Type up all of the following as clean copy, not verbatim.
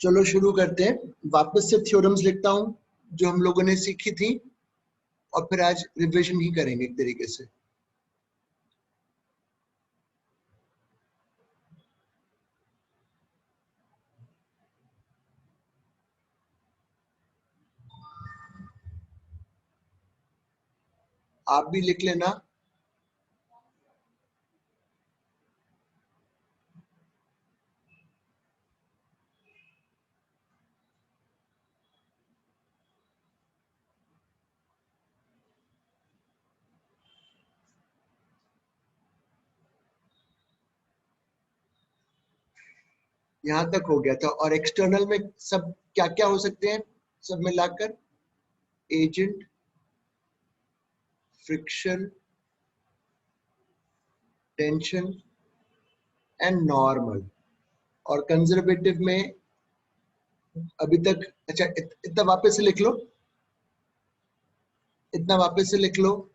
चलो शुरू करते हैं। वापस से थ्योरम्स लिखता हूं जो हम लोगों ने सीखी थी और फिर आज रिविजन ही करेंगे एक तरीके से। आप भी लिख लेना। यहां तक हो गया था। और एक्सटर्नल में सब क्या क्या हो सकते हैं, सब मिलाकर agent, friction, tension and normal. और कंजर्वेटिव में अभी तक, अच्छा इतना वापस से लिख लो, इतना वापस से लिख लो।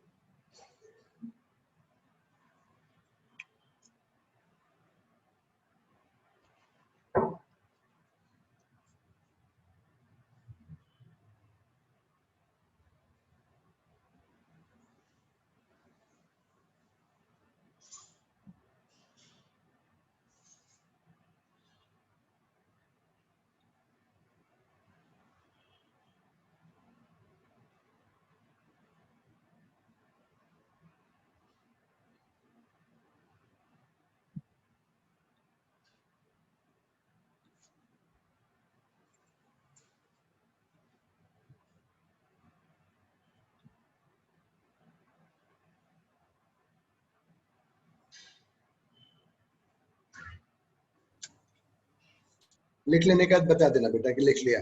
लिख लेने का बता देना बेटा कि लिख लिया।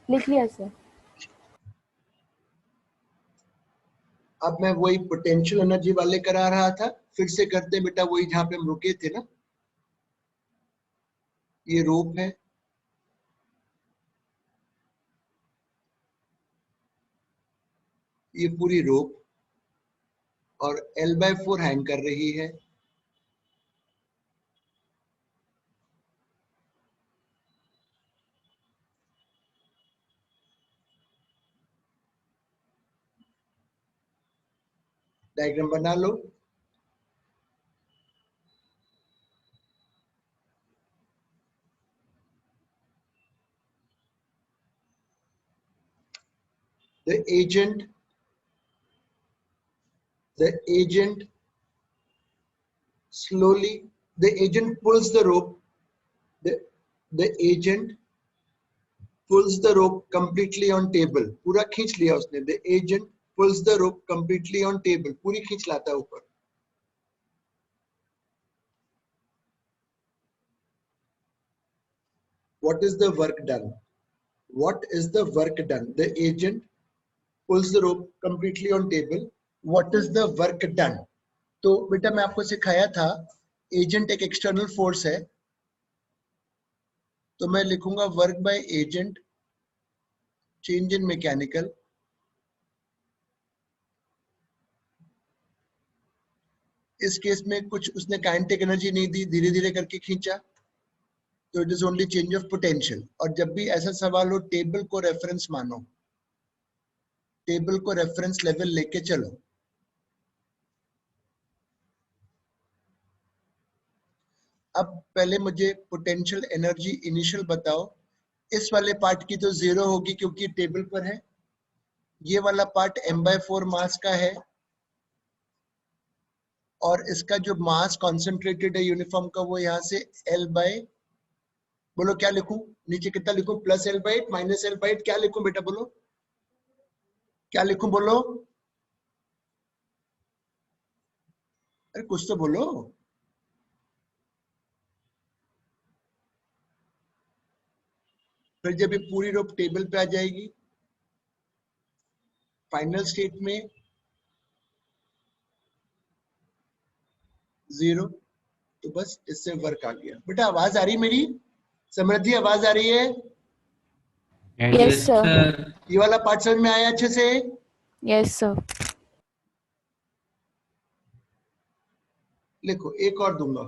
लिख लिया सर। अब मैं वही पोटेंशियल एनर्जी वाले करा रहा था, फिर से करते हैं बेटा वही जहां पे हम रुके थे ना। ये रोप है, ये पूरी रोप और L/4 हैंग कर रही है। डायग्राम बना लो। The agent slowly, the agent pulls the rope, the agent pulls the rope completely on table। पूरा खींच लिया उसने। The agent pulls the rope completely on table, पूरी खींच लाता है ऊपर। What is the work done? What is the work done? The agent pulls the rope completely on table. What is the work done? तो बेटा मैं आपको सिखाया था एजेंट एक एक्सटर्नल फोर्स है, तो मैं लिखूंगा work by agent change in mechanical. इस केस में कुछ उसने काइनेटिक एनर्जी नहीं दी, धीरे धीरे करके खींचा, तो it is only change of potential. और जब भी ऐसा सवाल हो टेबल को रेफरेंस मानो, टेबल को रेफरेंस लेवल लेके चलो। अब पहले मुझे पोटेंशियल एनर्जी इनिशियल बताओ। इस वाले पार्ट की तो 0 होगी क्योंकि टेबल पर है। ये वाला पार्ट m/4 मास का है और इसका जो मास कॉन्सेंट्रेटेड है यूनिफॉर्म का वो यहाँ से L बाय, बोलो क्या लिखूं, नीचे कितना लिखूं, +L/8 -L/8, क्या लिखूं बेटा बोलो, क्या लिखूं बोलो, अरे कुछ तो बोलो। फिर जब ये पूरी रोप टेबल पे आ जाएगी फाइनल स्टेट में 0, तो बस इससे वर्क आ गया। बेटा आवाज आ रही मेरी? समृद्धि आवाज आ रही है? Yes, sir. ये वाला पार्ट समझ में आया अच्छे से? Yes, sir. लिखो, एक और दूंगा,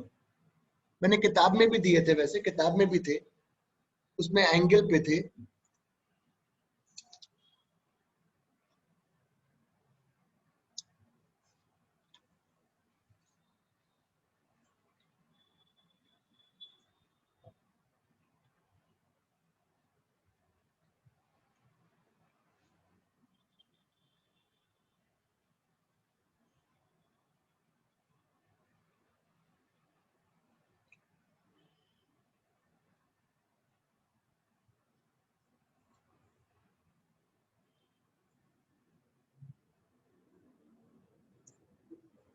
मैंने किताब में भी दिए थे, वैसे किताब में भी थे, उसमें एंगल पे थे।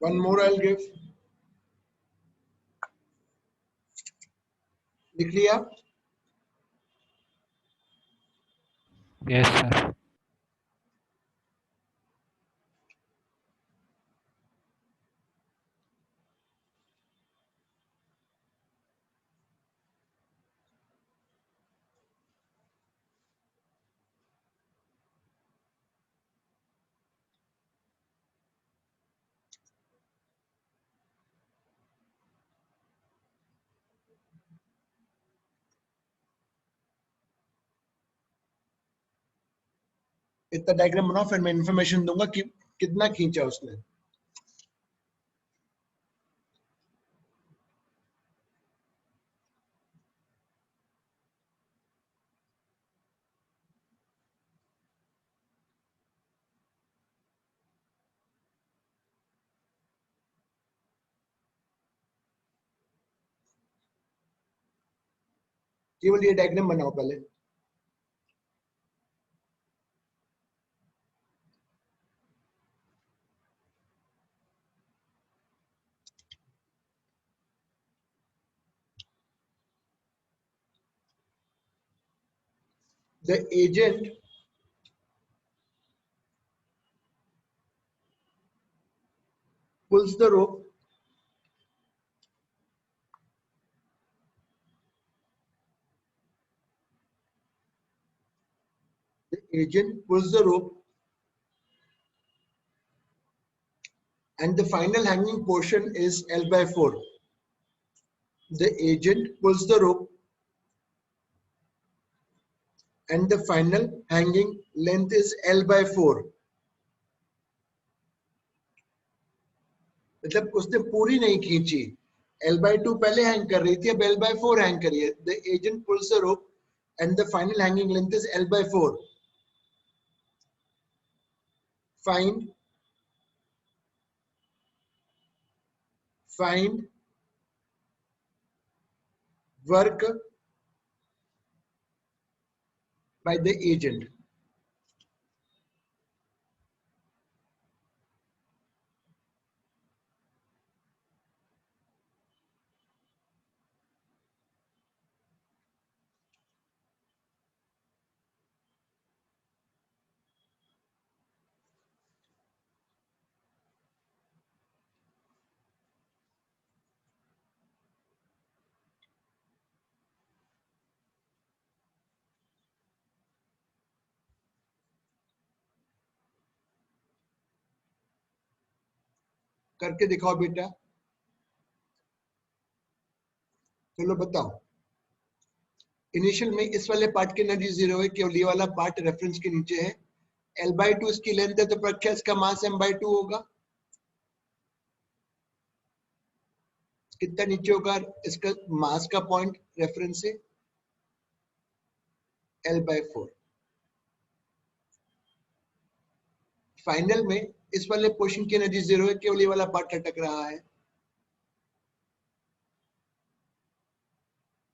One more I'll give. लिख लिया? Yes, sir. इतना डायग्राम बनाओ, फिर मैं इंफॉर्मेशन दूंगा कि कितना खींचा उसने। केवल ये डायग्राम बनाओ पहले। The agent pulls the rope and the final hanging portion is L by 4. The agent pulls the rope and the final hanging length is L by 4. मतलब उसने पूरी नहीं खींची, L by 2 पहले हैंग कर रही थी, अब L by 4 हैंग करी है। The agent pulls the rope and the final hanging length is L by 4. Find work by the agent. करके दिखाओ बेटा, चलो बताओ। इनिशियल में इस वाले पार्ट की एनर्जी 0 है, केवल ये वाला पार्ट रेफरेंस के नीचे है। L by 2 इसकी लेंथ है, तो प्रख्या इसका मास M by 2 होगा। कितना नीचे होगा इसका मास का पॉइंट रेफरेंस से? L by 4। फाइनल में इस वाले पोर्शन की एनर्जी 0 है, केवल ये वाला पार्ट लटक रहा है।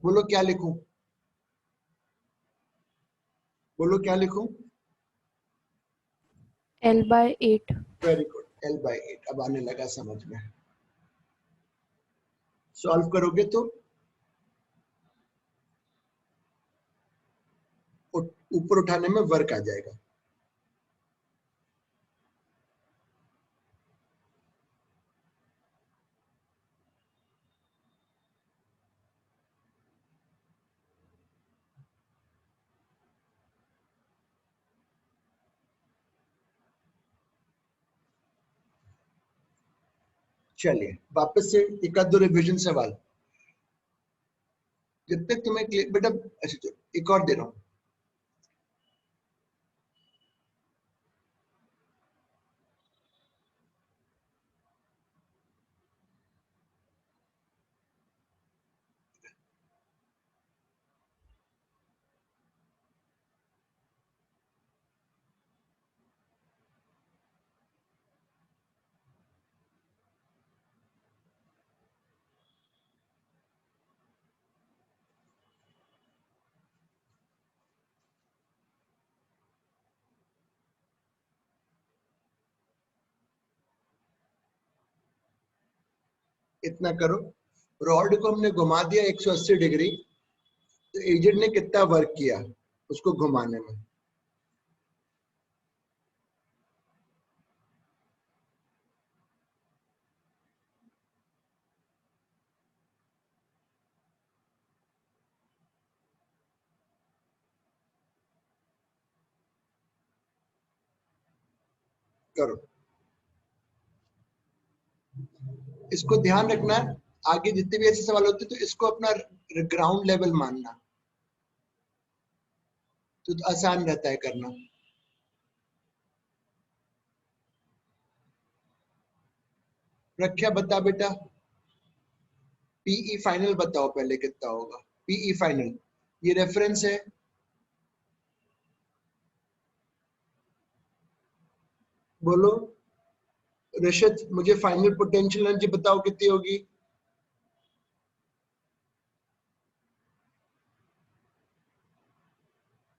बोलो क्या लिखूं? बोलो क्या लिखूं? L by 8. Very good, L by 8। अब आने लगा समझ में। सॉल्व करोगे तो ऊपर उठाने में वर्क आ जाएगा। चलिए वापस से एक आध दो रिविजन सवाल जब तक तुम्हें बेटा। अच्छा चलो एक और दे रहा हूं। इतना करो, रॉड को हमने घुमा दिया 180 डिग्री, तो एजेंट ने कितना वर्क किया उसको घुमाने में। करो, इसको ध्यान रखना, आगे जितने भी ऐसे सवाल होते तो इसको अपना ग्राउंड लेवल मानना, तो आसान रहता है करना। प्रख्या बता बेटा, पीई फाइनल बताओ पहले कितना होगा। पीई फाइनल ये रेफरेंस है, बोलो ऋषित मुझे फाइनल पोटेंशियल एनर्जी बताओ कितनी होगी।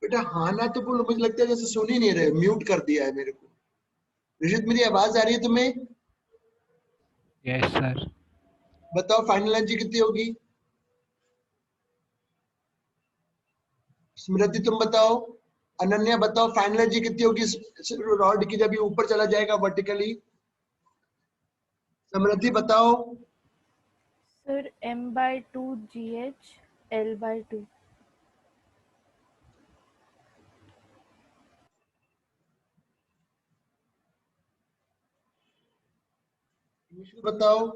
बेटा हाँ ना तो बोलो, मुझे लगता है जैसे सुन ही नहीं रहे, म्यूट कर दिया है मेरे को। ऋषित मेरी आवाज आ रही है तुम्हें? Yes sir. बताओ फाइनल एनर्जी कितनी होगी। स्मृति तुम बताओ, अनन्या बताओ फाइनल एनर्जी कितनी होगी रॉड की जब ये ऊपर चला जाएगा वर्टिकली। समृद्धि बताओ। Sir, m/2 GH L/2. बताओ।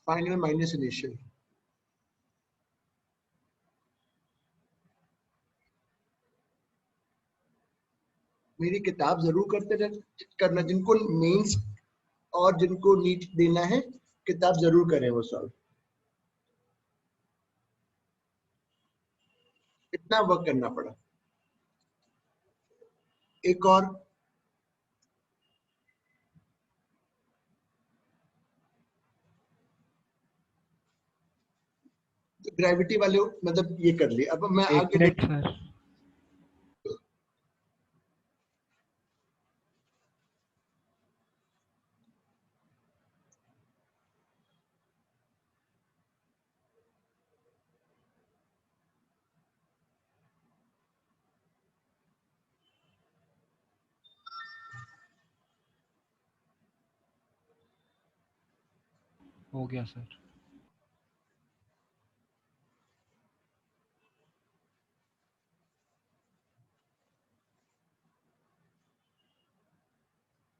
Final minus initial. मेरी किताब जरूर करना, जिनको मेंस और जिनको नीट देना है किताब जरूर करें वो सॉल्व। इतना वर्क करना पड़ा। एक और तो ग्रेविटी वाले मतलब ये कर लिया। अब मैं एक आगे मिनट सर। हो गया सर।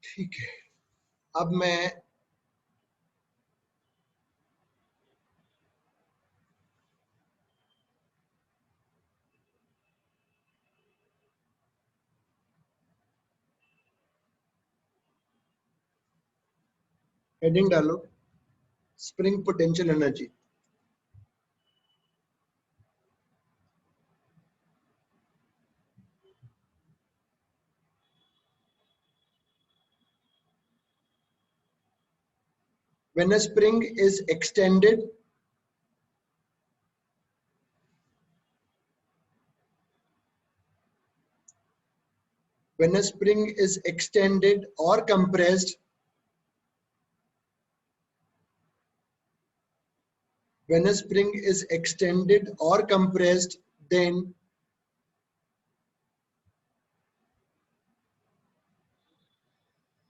ठीक है, अब मैं हेडिंग डालो, spring potential energy. When a spring is extended, when a spring is extended or compressed, when a spring is extended or compressed, then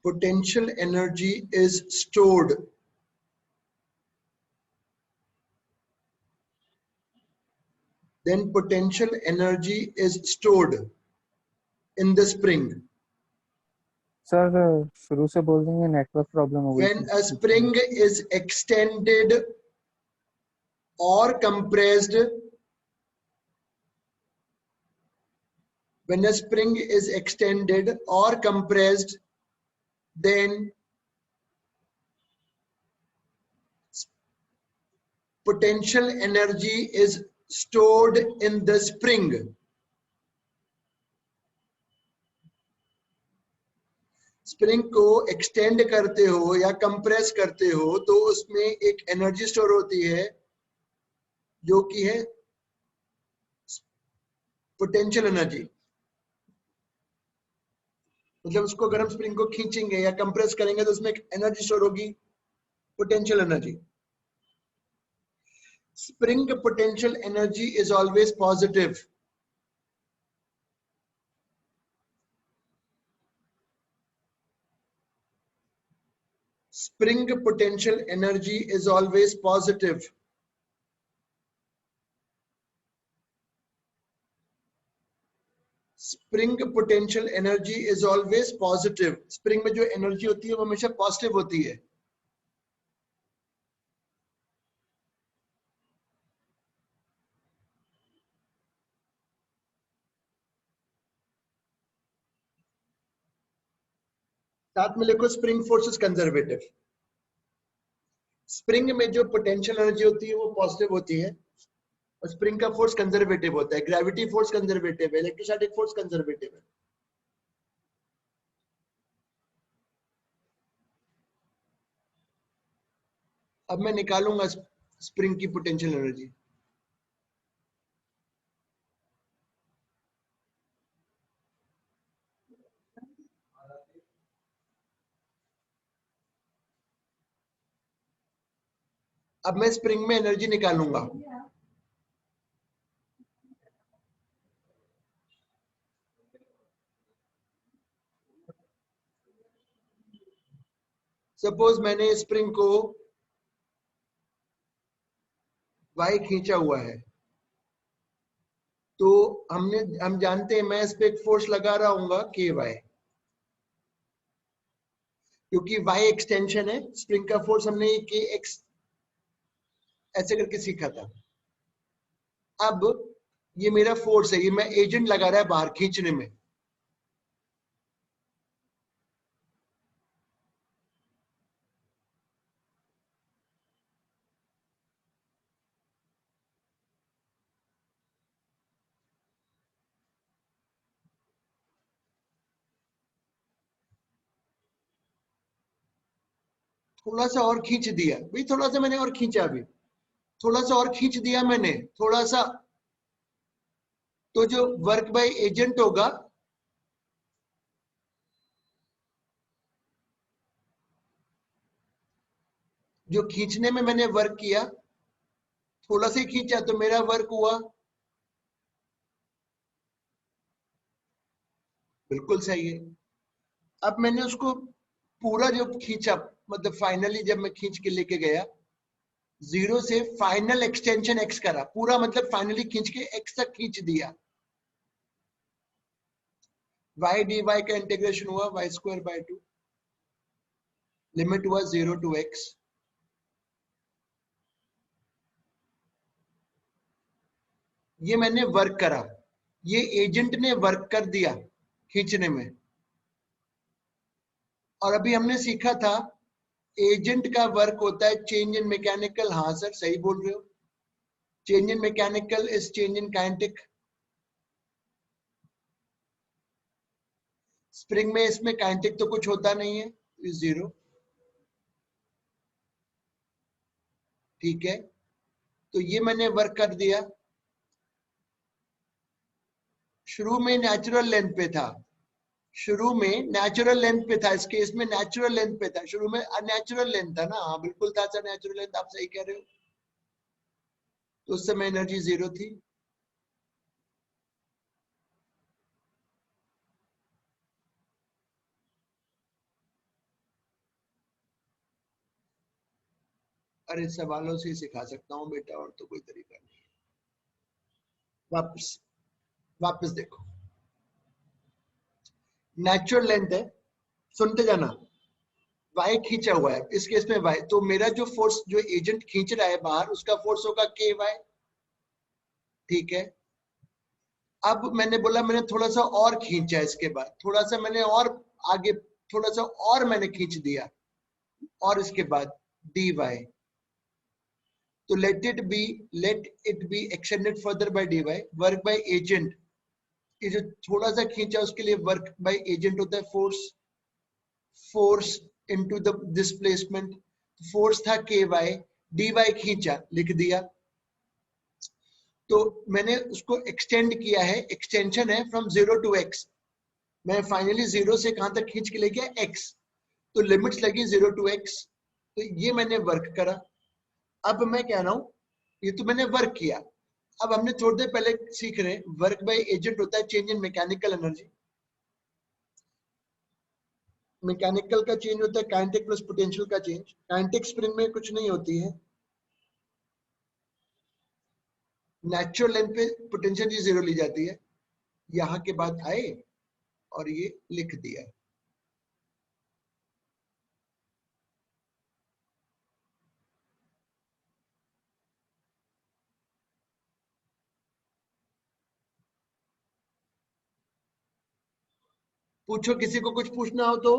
potential energy is stored then potential energy is stored in the spring. Sir शुरू से बोल देंगे, network problem हो गई When थी। a spring is extended or compressed, when a spring is extended or compressed, then potential energy is stored in the spring. Spring को extend करते हो या कंप्रेस करते हो तो उसमें एक एनर्जी स्टोर होती है जो कि है पोटेंशियल एनर्जी। मतलब उसको अगर हम स्प्रिंग को खींचेंगे या कंप्रेस करेंगे तो उसमें एक एनर्जी स्टोर होगी, potential energy. Spring potential energy is always positive. Spring potential energy is always positive. Spring potential energy is always positive. Spring में जो एनर्जी होती है वो हमेशा पॉजिटिव होती है। साथ में लिखो spring force is conservative. Spring में जो पोटेंशियल एनर्जी होती है वो पॉजिटिव होती है और स्प्रिंग का फोर्स कंजर्वेटिव होता है। ग्रेविटी फोर्स कंजर्वेटिव है, इलेक्ट्रोस्टैटिक फोर्स कंजर्वेटिव है। अब मैं निकालूंगा स्प्रिंग की पोटेंशियल एनर्जी। अब मैं स्प्रिंग में एनर्जी निकालूंगा। सपोज मैंने स्प्रिंग को वाई खींचा हुआ है तो हम जानते हैं मैं इस पे एक फोर्स लगा रहा हूँ के वाई, क्योंकि वाई एक्सटेंशन है। स्प्रिंग का फोर्स हमने ये के एक्स ऐसे करके सीखा था। अब ये मेरा फोर्स है, ये मैं एजेंट लगा रहा है बाहर खींचने में। थोड़ा सा और खींच दिया भाई, थोड़ा सा मैंने और खींचा, अभी थोड़ा सा और खींच दिया मैंने थोड़ा सा, तो जो वर्क बाय एजेंट होगा जो खींचने में मैंने वर्क किया, थोड़ा सा ही खींचा तो मेरा वर्क हुआ। बिल्कुल सही है। अब मैंने उसको पूरा जो खींचा, मतलब फाइनली जब मैं खींच के लेके गया जीरो से फाइनल एक्सटेंशन एक्स करा, पूरा मतलब फाइनली खींच के एक्स तक खींच दिया। वाई डी वाई का इंटीग्रेशन हुआ वाई स्क्वायर बाय 2, लिमिट हुआ 0 to x। ये मैंने वर्क करा, ये एजेंट ने वर्क कर दिया खींचने में। और अभी हमने सीखा था एजेंट का वर्क होता है चेंज इन मैकेनिकल। हाँ सर सही बोल रहे हो, change in mechanical is change in kinetic. Spring में इसमें काइनेटिक तो कुछ होता नहीं है, जीरो। ठीक है, तो ये मैंने वर्क कर दिया। शुरू में नेचुरल लेंथ पे था, शुरू में नेचुरल लेंथ पे था, इस केस में नेचुरल लेंथ पे था। शुरू में अननेचुरल लेंथ था ना। हाँ बिल्कुल था सर, नेचुरल लेंथ, आप सही कह रहे हो। तो उस समय एनर्जी जीरो थी। अरे सवालों से ही सिखा सकता हूँ बेटा, और तो कोई तरीका नहीं। वापस वापस देखो, नेचुरल लेंथ है, सुनते जाना, y खींचा हुआ है, इस केस में y, तो मेरा जो फोर्स, जो एजेंट खींच रहा है बाहर, उसका फोर्स होगा ky, ठीक है। अब मैंने बोला मैंने थोड़ा सा और खींचा, इसके बाद थोड़ा सा मैंने और आगे, थोड़ा सा और मैंने खींच दिया, और इसके बाद dy, तो let it be extended further bye dy, work by agent, ये जो थोड़ा सा खींचा उसके लिए वर्क बाय एजेंट होता है force into the displacement, force था ky, dy खींचा, लिख दिया। तो मैंने उसको एक्सटेंड किया है, एक्सटेंशन है फ्रॉम 0 to x, मैं फाइनली 0 से कहां तक खींच के ले गया x, तो लिमिट्स लगी 0 to x, तो ये मैंने वर्क करा। अब मैं कह रहा हूं ये तो मैंने वर्क किया, अब हमने थोड़ी देर पहले सीख रहे हैं वर्क बाय एजेंट होता है change in mechanical energy, mechanical का चेंज होता है काइनेटिक प्लस पोटेंशियल का चेंज, काइनेटिक स्प्रिंग में कुछ नहीं होती है, नेचुरल लेंथ पे पोटेंशियल जी जीरो ली जाती है, यहाँ के बाद आए और ये लिख दिया। पूछो, किसी को कुछ पूछना हो तो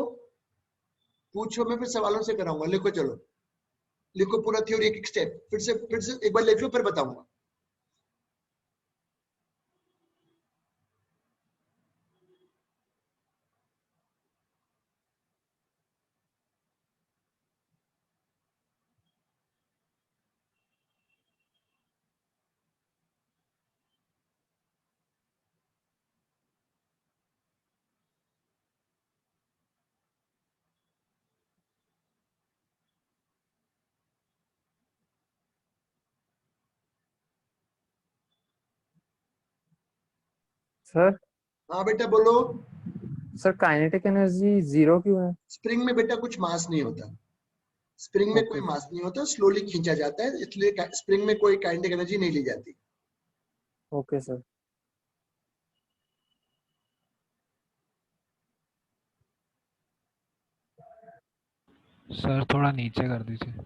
पूछो, मैं फिर सवालों से कराऊंगा। लिखो, चलो लिखो पूरा थ्योरी एक एक स्टेप, फिर से एक बार लिख लो फिर बताऊंगा। सर हाँ बेटा बोलो। सर काइनेटिक एनर्जी 0 क्यों है? स्प्रिंग में बेटा कुछ मास नहीं होता, स्प्रिंग में कोई ओके मास नहीं होता, स्लोली खींचा जाता है, इसलिए स्प्रिंग में कोई काइनेटिक एनर्जी नहीं ली जाती। Okay sir. सर थोड़ा नीचे कर दीजिए।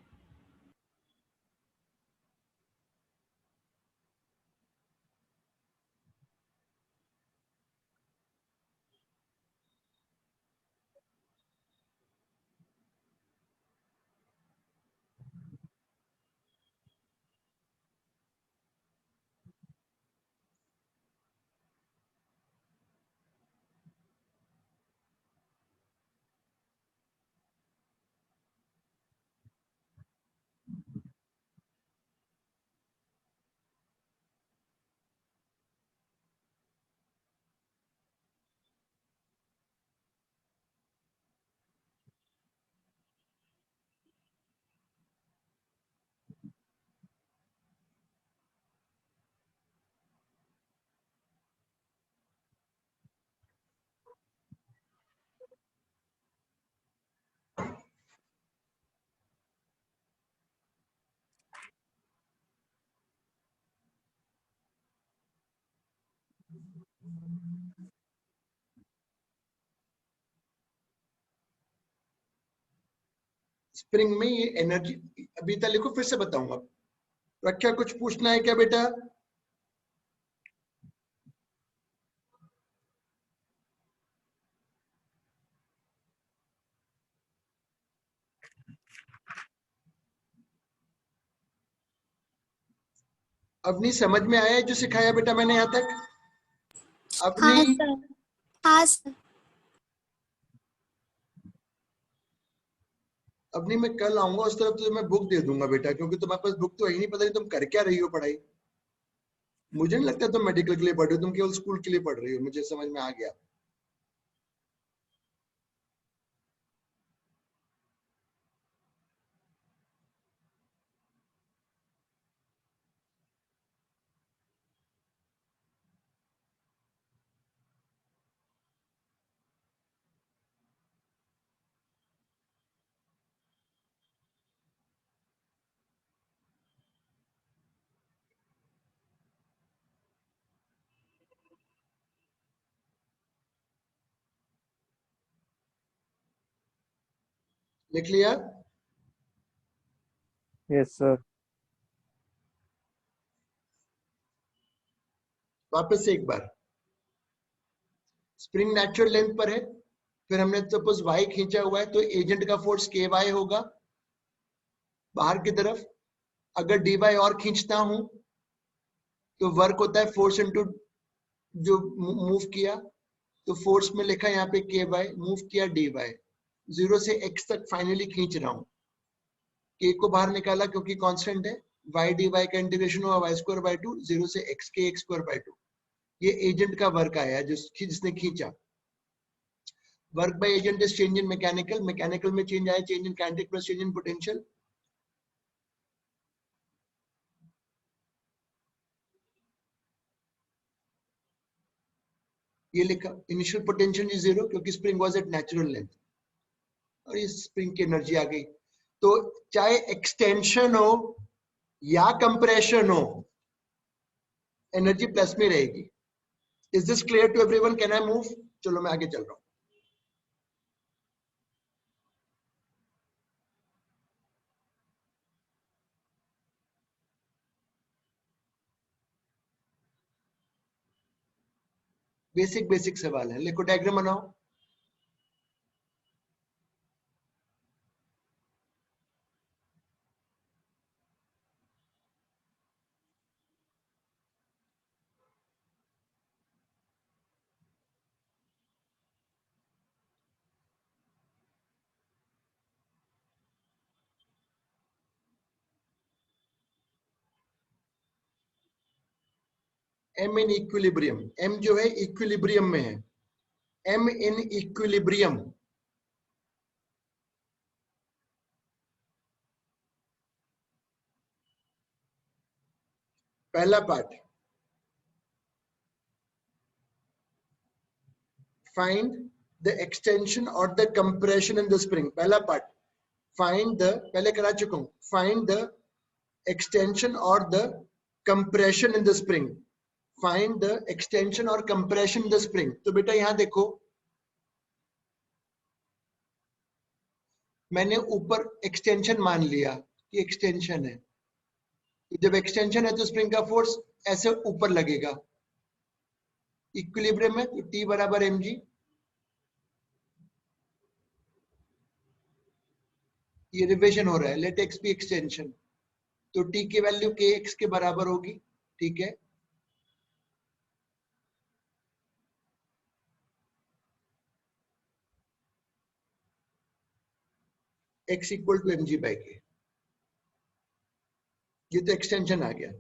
स्प्रिंग में ये एनर्जी, अभी तक लिखो फिर से बताऊंगा। रक्षा कुछ पूछना है क्या बेटा? अवनी समझ में आया है जो सिखाया बेटा मैंने यहाँ तक? हाँ अवनी, सर। हाँ सर। अवनी मैं कल आऊंगा उस तरफ तो मैं बुक दे दूंगा बेटा, क्योंकि तुम्हारे पास बुक तो है ही नहीं, पता नहीं तुम कर क्या रही हो पढ़ाई। मुझे नहीं लगता तुम मेडिकल के लिए पढ़ रही हो, तुम केवल स्कूल के लिए पढ़ रही हो, मुझे समझ में आ गया। लिख लिया? Yes sir. वापस से एक बार, स्प्रिंग नेचुरल लेंथ पर है, फिर हमने सपोज y खींचा हुआ है तो एजेंट का फोर्स ky होगा बाहर की तरफ। अगर dy और खींचता हूं तो वर्क होता है फोर्स इनटू जो मूव किया, तो फोर्स में लिखा यहाँ पे ky, मूव किया dy, 0 से x तक फाइनली खींच रहा हूं। k को बाहर निकाला क्योंकि कांस्टेंट है, y dy का इंटीग्रेशन हुआ y²/2, 0 से x के x²/2। ये एजेंट का वर्क आया जिसने खींचा। Work by agent is change in mechanical, mechanical में चेंज आया, change in kinetic plus change in potential. ये लिखा इनिशियल पोटेंशियल इज 0 क्योंकि spring was at natural length, और इस स्प्रिंग की एनर्जी आ गई। तो चाहे एक्सटेंशन हो या कंप्रेशन हो, एनर्जी प्लस में रहेगी। Is this clear to everyone? Can I move? चलो मैं आगे चल रहा हूं। बेसिक बेसिक सवाल है, लिखो डायग्राम बनाओ। m इन इक्विलिब्रियम, m जो है इक्विलिब्रियम में है, m इन इक्विलिब्रियम। पहला पार्ट, फाइंड द एक्सटेंशन और the compression in the spring. पहला पार्ट, फाइंड द, पहले करा चुका हूं, फाइंड द एक्सटेंशन और the compression in the spring. Find the extension और कंप्रेशन इन द स्प्रिंग। तो बेटा यहां देखो, मैंने ऊपर एक्सटेंशन मान लिया कि एक्सटेंशन है, तो जब एक्सटेंशन है तो स्प्रिंग का फोर्स ऐसे ऊपर लगेगा। इक्विलिब्रियम है तो T बराबर mg, ये रिविजन हो रहा है, लेट x बी एक्सटेंशन, तो T की वैल्यू kx के बराबर होगी। ठीक है, x equal to mg by k। ये तो एक्सटेंशन आ गया।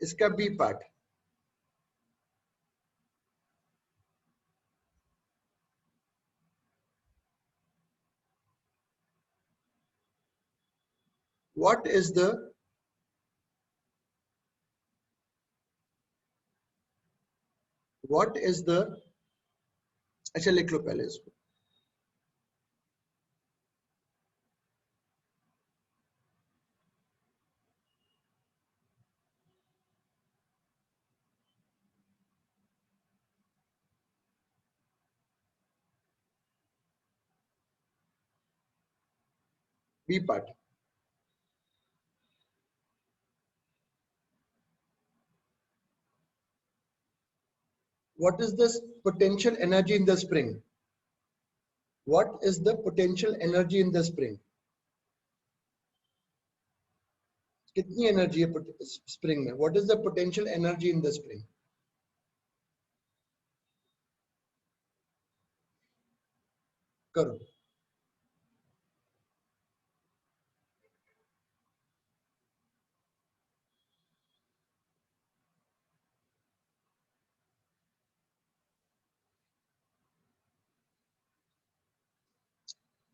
इसका B part, what is the अच्छा लिख लो पहले इसको। B part, what is the potential energy in the spring? What is the potential energy in the spring? कितनी एनर्जी है स्प्रिंग में? What is the potential energy in the spring? करो।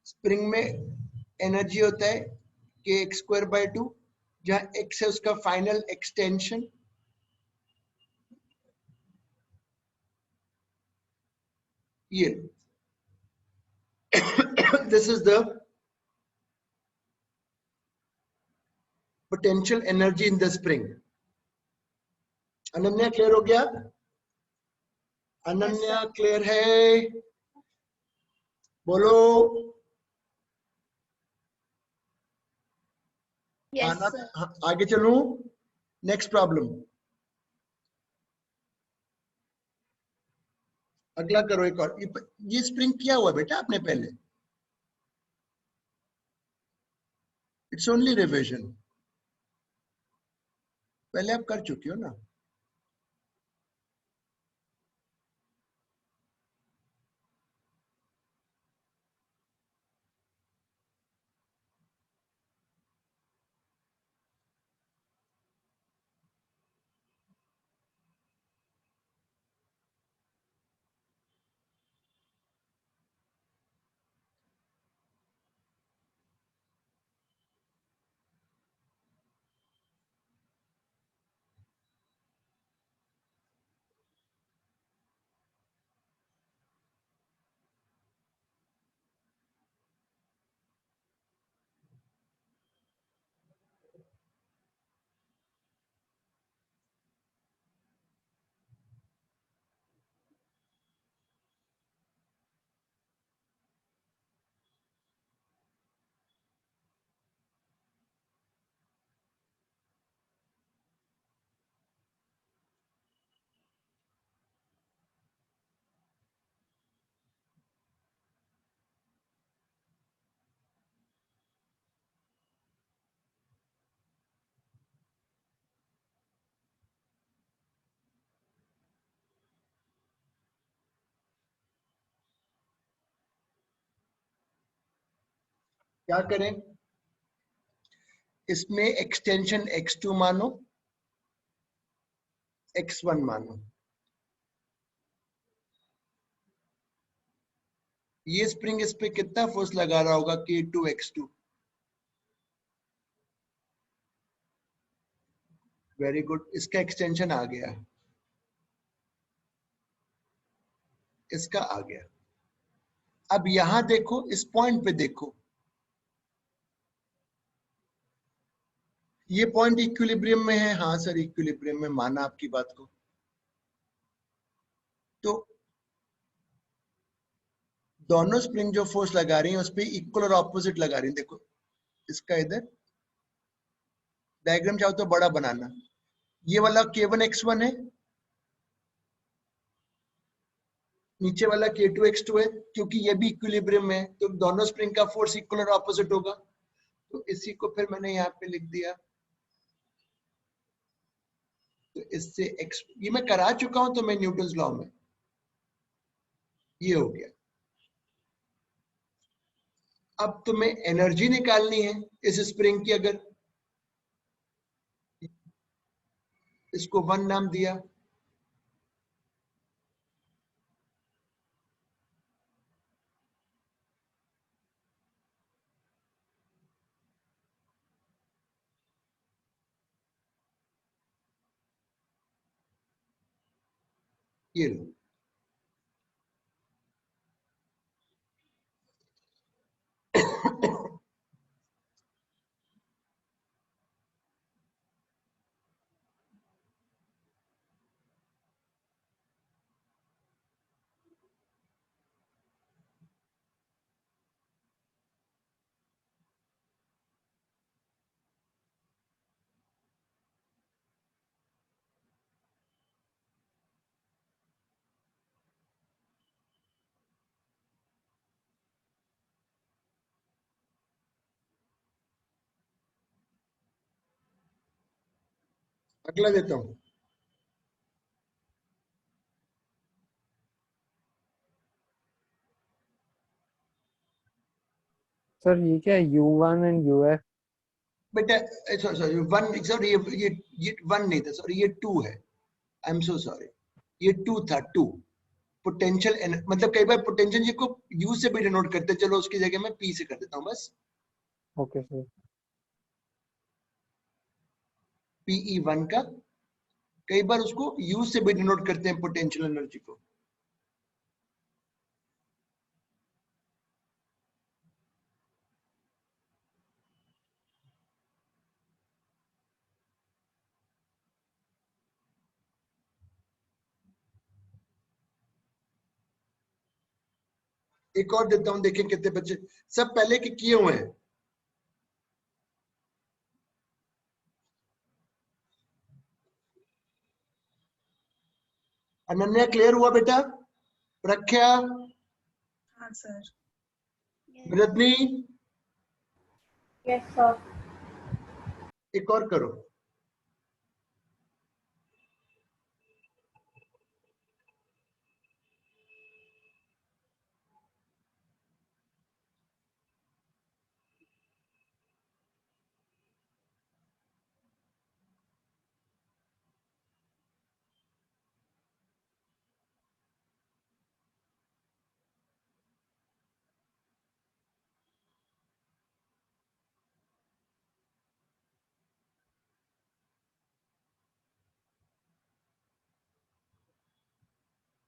Spring में एनर्जी होता है kx²/2, जहां x है उसका फाइनल एक्सटेंशन, ये this is the potential energy in the spring. Ananya clear हो गया? अनन्या क्लियर है? बोलो। Yes, आना, sir. हाँ, आगे चलूं। नेक्स्ट प्रॉब्लम, अगला करो एक और। ये स्प्रिंग किया हुआ बेटा आपने पहले, इट्स ओनली रिविजन, पहले आप कर चुके हो ना। क्या करें, इसमें एक्सटेंशन x2 मानो, x1 मानो। ये स्प्रिंग इस पे कितना फोर्स लगा रहा होगा, K2 x2। वेरी गुड, इसका एक्सटेंशन आ गया, इसका आ गया। अब यहां देखो, इस पॉइंट पे देखो, ये पॉइंट इक्विलिब्रियम में है। हाँ सर, इक्विलिब्रियम में, माना आपकी बात को। तो दोनों स्प्रिंग जो फोर्स लगा रही हैं उस पे इक्वल और ऑपोजिट लगा रही हैं। देखो इसका इधर डायग्राम चाहो तो बड़ा बनाना, ये वाला K1 x1 है, नीचे वाला K2 x2 है, क्योंकि ये भी इक्विलिब्रियम में है तो दोनों स्प्रिंग का फोर्स इक्वल और ऑपोजिट होगा। तो इसी को फिर मैंने यहाँ पे लिख दिया। तो इससे x, ये मैं करा चुका हूं तो मैं न्यूटन्स लॉ में, ये हो गया। अब तुम्हें एनर्जी निकालनी है इस स्प्रिंग की। अगर इसको 1 नाम दिया, ये लो। अगला देता हूं। सर ये क्या है, U1 एंड UF? बेटा सॉरी, वन, सॉरी, ये 1 नहीं था, सॉरी, ये 2 है। आई एम सो सॉरी, ये 2 था, 2। पोटेंशियल, मतलब कई बार पोटेंशियल को यू से भी डिनोट करते हैं, चलो उसकी जगह मैं पी से कर देता हूं बस। Okay sir. PE1 का, कई बार उसको यू से भी डिनोट करते हैं पोटेंशियल एनर्जी को। एक और देता हूं, देखें कितने बच्चे सब पहले के किए हुए हैं। अनन्या क्लियर हुआ बेटा? प्रख्या, हाँ सर। Ratni, yes sir. एक और करो।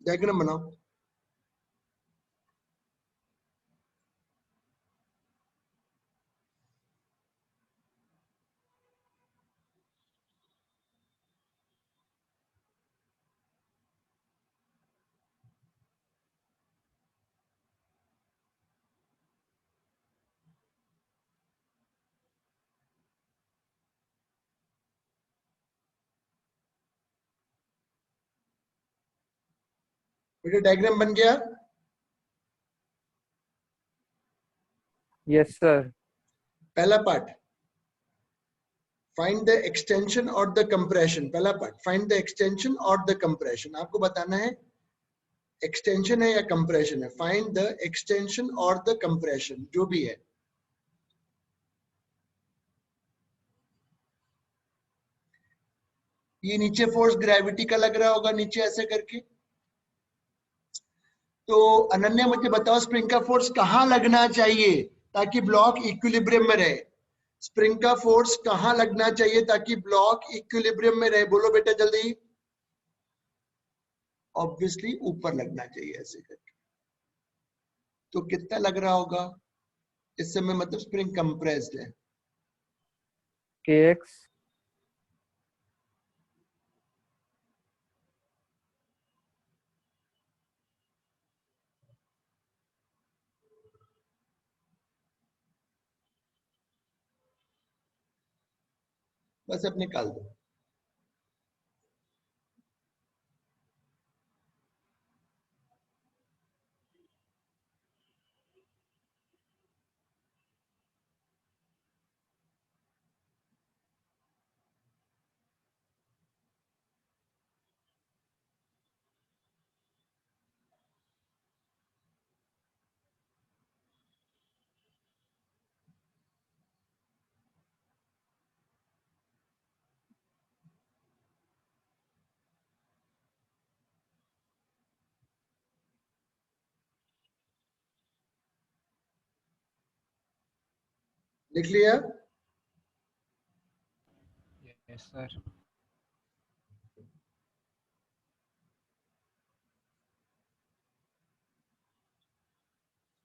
डायग्राम बनाओ। बेटा डायग्राम बन गया? Yes sir. पहला पार्ट, फाइंड द एक्सटेंशन और द कंप्रेशन। पहला पार्ट, फाइंड द एक्सटेंशन और द कंप्रेशन। आपको बताना है एक्सटेंशन है या कंप्रेशन है। फाइंड द एक्सटेंशन और द कंप्रेशन, जो भी है। ये नीचे फोर्स ग्रेविटी का लग रहा होगा, नीचे ऐसे करके। तो अनन्या मुझे बताओ, स्प्रिंग का फोर्स कहां लगना चाहिए ताकि ब्लॉक इक्विलिब्रियम में रहे? स्प्रिंग का फोर्स कहां लगना चाहिए ताकि ब्लॉक इक्विलिब्रियम में रहे? बोलो बेटा जल्दी। ऑब्वियसली ऊपर लगना चाहिए, ऐसे करके। तो कितना लग रहा होगा इस समय? मतलब स्प्रिंग कंप्रेस्ड है। kx बस अब निकाल दो। लिख लिया? Yes sir.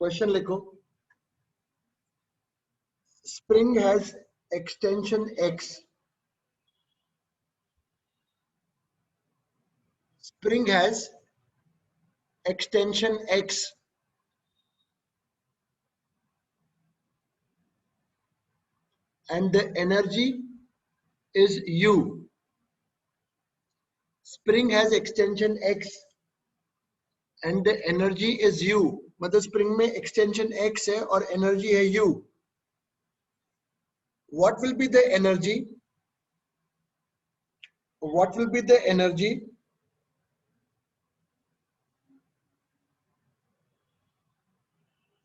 क्वेश्चन लिखो। Spring has extension x. Spring has extension x and the energy is u. Spring has extension x and the energy is u. मतलब स्प्रिंग में एक्सटेंशन x है और एनर्जी है u. What will be the energy? What will be the energy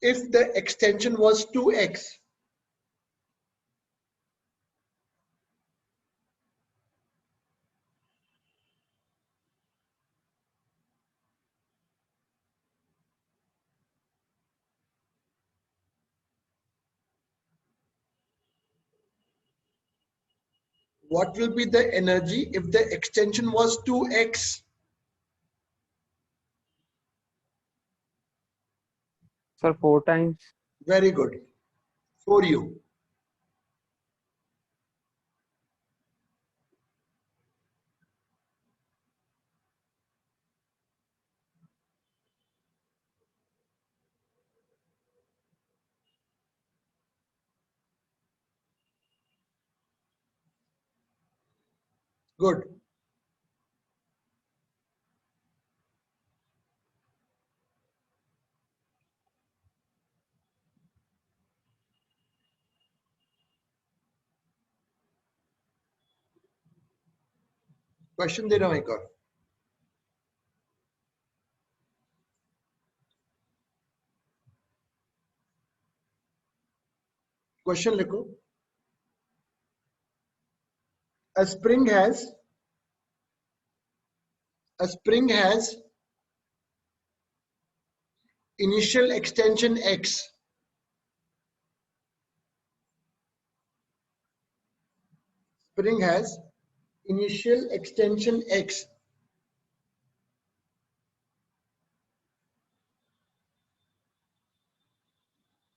if the extension was 2x? What will be the energy if the extension was 2x? sir 4 times. Very good. For you. Good. Question दे रहा हूं एक और। Question लिखो। A spring has initial extension x. Spring has initial extension x.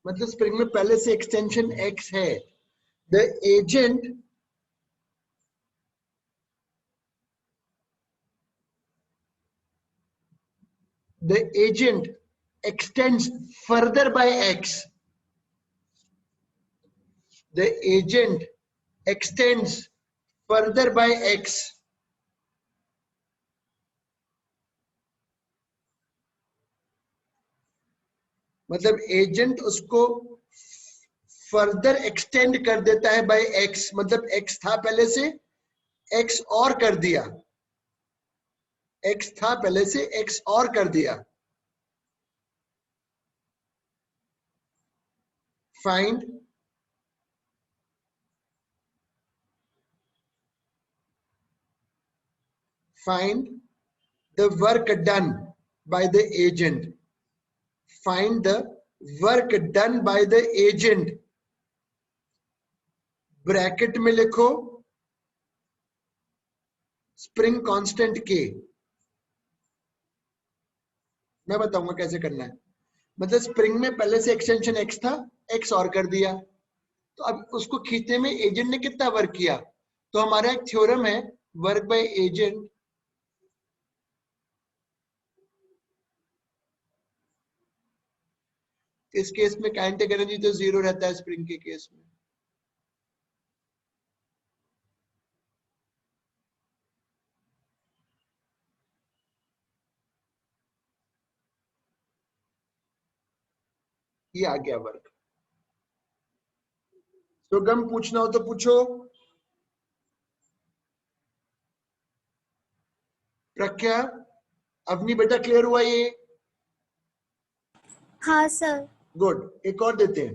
मतलब spring में पहले से एक्सटेंशन x है। The agent extends further by x. The agent extends further by x. मतलब एजेंट उसको फर्दर एक्सटेंड कर देता है बाय x। मतलब x था पहले से, x और कर दिया। x था पहले से, x और कर दिया। Find the work done by the agent. Find the work done by the agent. Bracket में लिखो स्प्रिंग कांस्टेंट k। मैं बताऊंगा कैसे करना है। मतलब स्प्रिंग में पहले से एक्सटेंशन x था, x और कर दिया। तो अब उसको खींचने में एजेंट ने कितना वर्क किया? तो हमारा एक थ्योरम है वर्क बाय एजेंट। इस केस में काइनेटिक एनर्जी तो 0 रहता है स्प्रिंग के केस में। ये आ गया वर्क। सुगम पूछना हो तो पूछो। प्रज्ञा, अवनी बेटा क्लियर हुआ ये? हाँ सर। गुड। एक और देते हैं।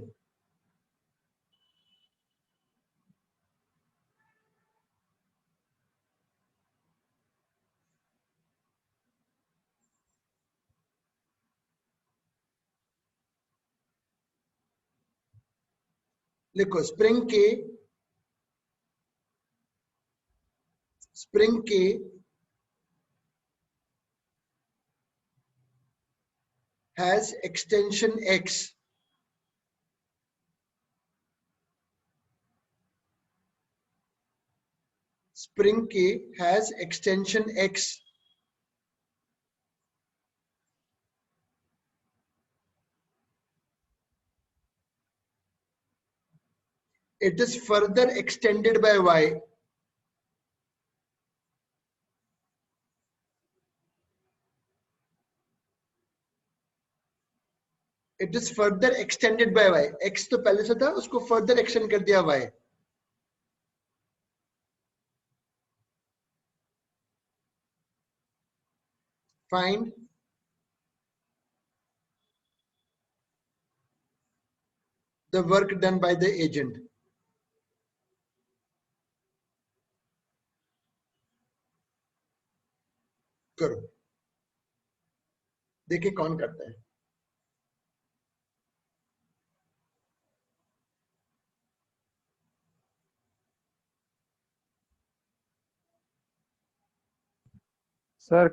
लिखो स्प्रिंग के has extension x. Spring K has extension x. It is further extended by y. It is further extended by y. x तो पहले से था, उसको further extend कर दिया y. Find the work done by the agent. करो, देखिए कौन करता है। सर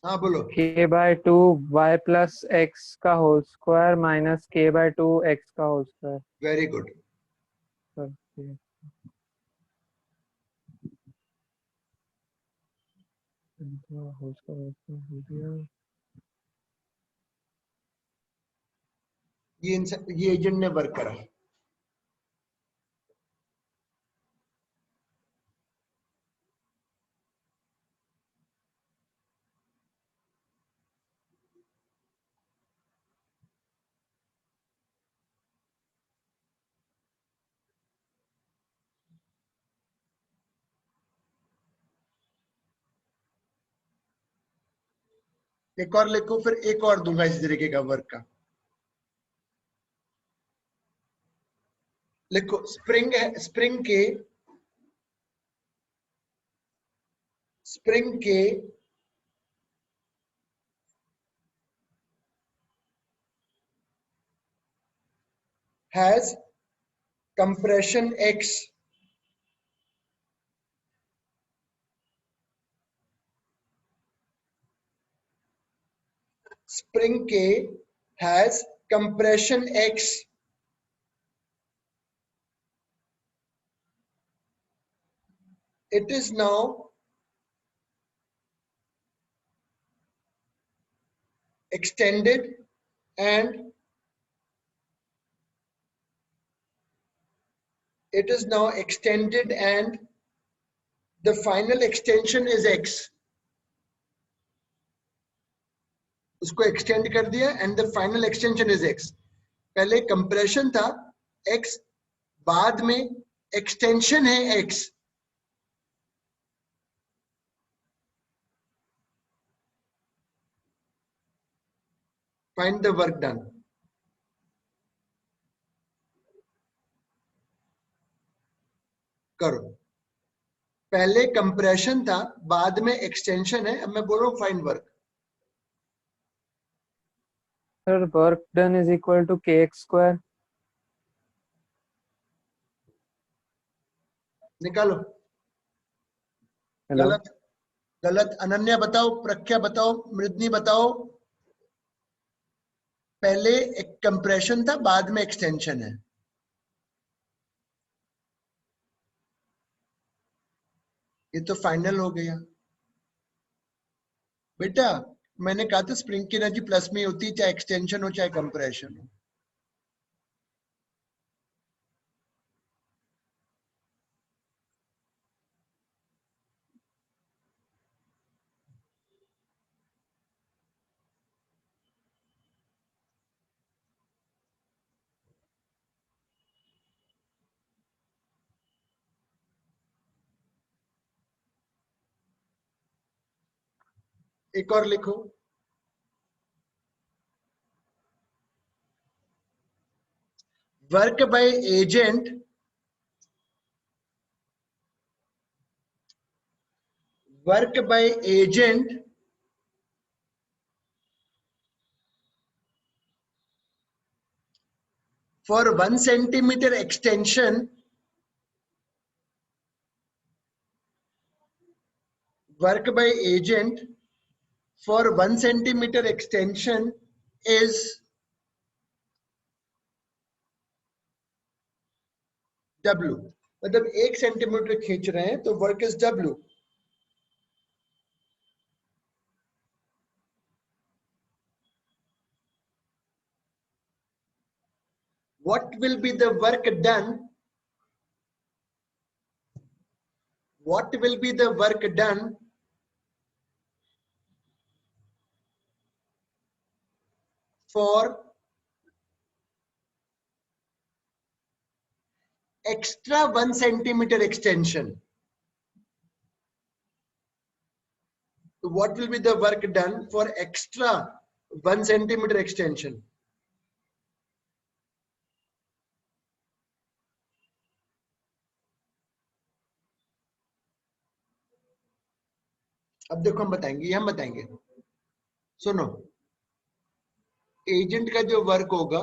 हाँ बोलो। k/2 y प्लस x का whole square minus k/2 x का whole square. Very good. Sir ये होल स्क्वायर हो गया। ये एजेंट ने वर्क करा। एक और लिखो, फिर एक और दूंगा इस तरीके का वर्क का। लिखो, स्प्रिंग है, स्प्रिंग के has compression X spring K has compression X it is now extended and the final extension is X. उसको एक्सटेंड कर दिया and the final extension is X. पहले कंप्रेशन था X, बाद में एक्सटेंशन है X. Find the work done. करो. पहले कंप्रेशन था, बाद में एक्सटेंशन है. अब मैं बोल रहा हूं find work. Sir work done is equal to kx square. निकालो. हेलो. गलत. गलत. अनन्या बताओ, प्रख्या बताओ, मृदनी बताओ. पहले एक कंप्रेशन था, बाद में एक्सटेंशन है. ये तो फाइनल हो गया बेटा. मैंने कहा था स्प्रिंग की एनर्जी प्लस में होती है, चाहे एक्सटेंशन हो चाहे कंप्रेशन हो. एक और लिखो. Work by agent for 1 centimeter extension for 1 centimeter extension is W. मतलब 1 सेंटीमीटर खींच रहे हैं तो work is W. What will be the work done? What will be the work done for extra 1 centimeter extension? So what will be the work done for extra 1 centimeter extension? अब देखो हम बताएंगे, ये हम बताएंगे. सुनो, एजेंट का जो वर्क होगा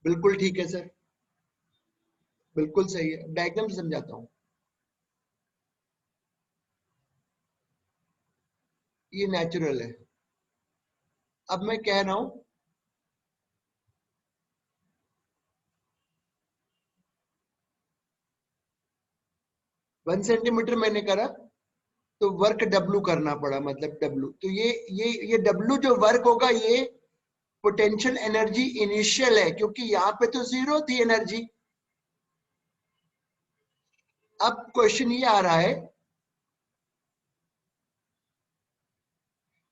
बिल्कुल ठीक है सर, बिल्कुल सही है. डायग्राम से समझाता हूं. ये नेचुरल है. अब मैं कह रहा हूं 1 सेंटीमीटर मैंने करा तो वर्क W करना पड़ा, मतलब W. तो ये W जो वर्क होगा ये पोटेंशियल एनर्जी इनिशियल है, क्योंकि यहां पे तो 0 थी एनर्जी. अब क्वेश्चन ये आ रहा है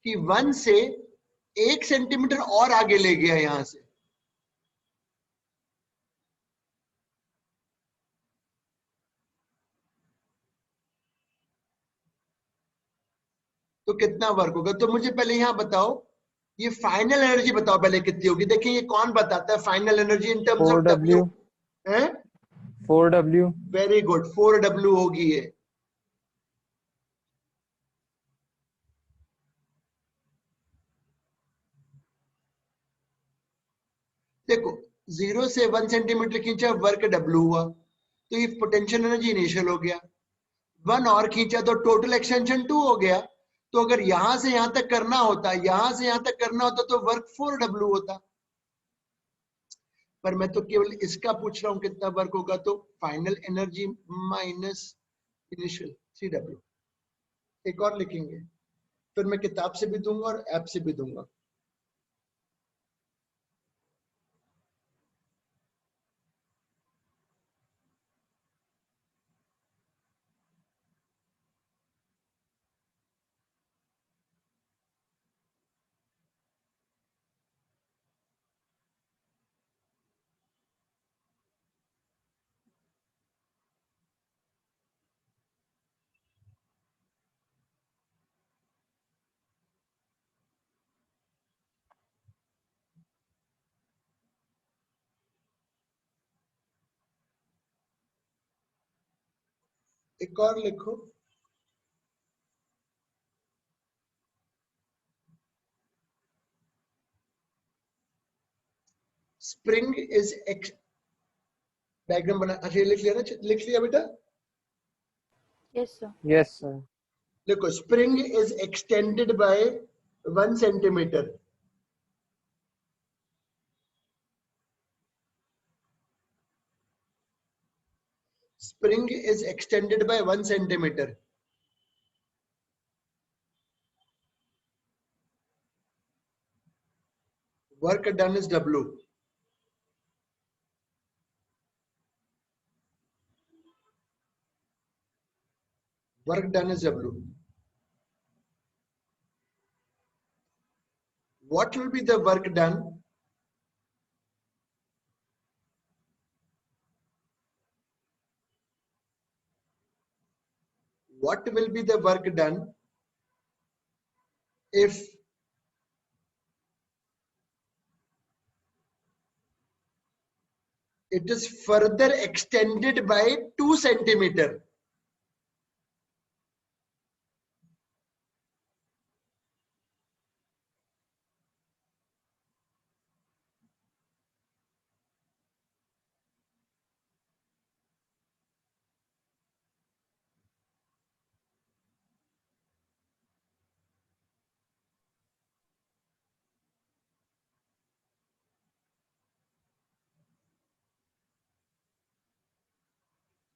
कि 1 से 1 सेंटीमीटर और आगे ले गया यहां से. तो कितना वर्क होगा? तो मुझे पहले यहाँ बताओ, ये फाइनल एनर्जी बताओ पहले कितनी होगी। देखिए ये कौन बताता है final energy in terms of W? 4W। Very good, 4W होगी ये। देखो 0 से 1 सेंटीमीटर खींचा, वर्क W हुआ, तो ये पोटेंशियल एनर्जी इनिशियल हो गया। 1 और खींचा तो टोटल एक्सटेंशन 2 हो गया। तो अगर यहां से यहां तक करना होता, यहां से यहां तक करना होता तो वर्क 4W होता। पर मैं तो केवल इसका पूछ रहा हूं कितना वर्क होगा, तो final energy minus initial 3W। एक और लिखेंगे, फिर मैं किताब से भी दूंगा और ऐप से भी दूंगा। एक और लिखो, स्प्रिंग इज डायग्राम बना। अच्छा लिख लिया ना, लिख लिया बेटा? Yes, sir. Yes, sir. देखो spring is extended by 1 centimetre. Spring is extended by 1 centimetre. Work done is W। Work done is W। What will be the work done? What will be the work done if it is further extended by 2 centimeter?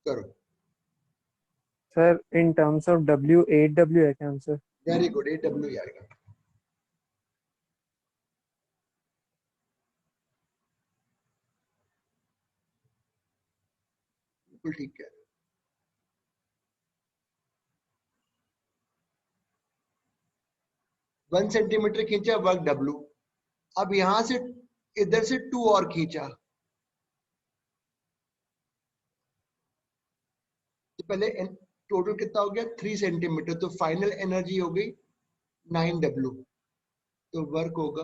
करो। Sir, in terms of W, 8W है क्या answer? Very good, 8W ही आएगा। बिल्कुल ठीक है। One centimetre खींचा, work W। अब यहां से इधर से 2 और खींचा, तो पहले टोटल कितना हो गया 3 सेंटीमीटर, तो फाइनल एनर्जी हो गई 9W। तो वर्क होगा